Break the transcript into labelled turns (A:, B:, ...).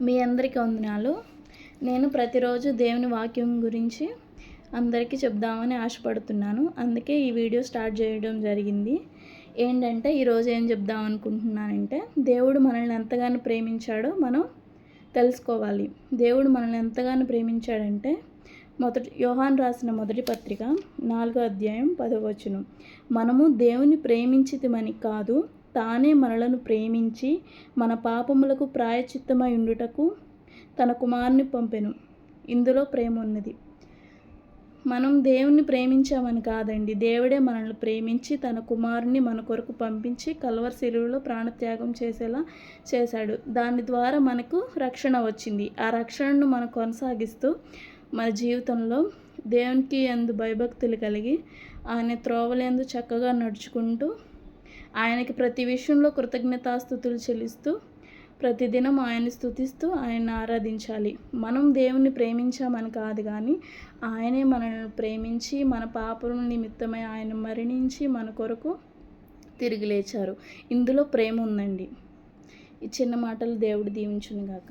A: మీ అందరికీ వందనాలు. నేను ప్రతిరోజు దేవుని వాక్యం గురించి అందరికీ చెప్దామని ఆశపడుతున్నాను. అందుకే ఈ వీడియో స్టార్ట్ చేయడం జరిగింది. ఏంటంటే ఈరోజు ఏం చెప్దాం అనుకుంటున్నానంటే, దేవుడు మనల్ని ఎంతగానో ప్రేమించాడో మనం తెలుసుకోవాలి. దేవుడు మనల్ని ఎంతగానో ప్రేమించాడంటే, యోహాను రాసిన మొదటి పత్రిక 4వ అధ్యాయం 10వ వచనం. మనము దేవుని ప్రేమించితిమని కాదు, తానే మనలను ప్రేమించి మన పాపములకు ప్రాయశ్చిత్తమై ఉండుటకు తన కుమారుని పంపెను. ఇందులో ప్రేమ ఉన్నది. మనం దేవుణ్ణి ప్రేమించామని కాదండి, దేవుడే మనల్ని ప్రేమించి తన కుమారుని మన కొరకు పంపించి కల్వరి శిలువలో ప్రాణత్యాగం చేసేలా చేశాడు. దాని ద్వారా మనకు రక్షణ వచ్చింది. ఆ రక్షణను మనం కొనసాగిస్తూ మన జీవితంలో దేవునికి యందు భయభక్తులు కలిగి ఆయన త్రోవలందు చక్కగా నడుచుకుంటూ ఆయనకి ప్రతి విషయంలో కృతజ్ఞతాస్తుతులు చెల్లిస్తూ ప్రతిదినం ఆయన్ని స్తుతిస్తూ ఆయన్ని ఆరాధించాలి. మనం దేవుణ్ణి ప్రేమించామని కాదు, కానీ ఆయనే మనల్ని ప్రేమించి మన పాపం నిమిత్తమై ఆయన మరణించి మన కొరకు తిరిగి లేచారు. ఇందులో ప్రేమ ఉందండి. ఈ చిన్న మాటలు దేవుడు దీవించునుగాక.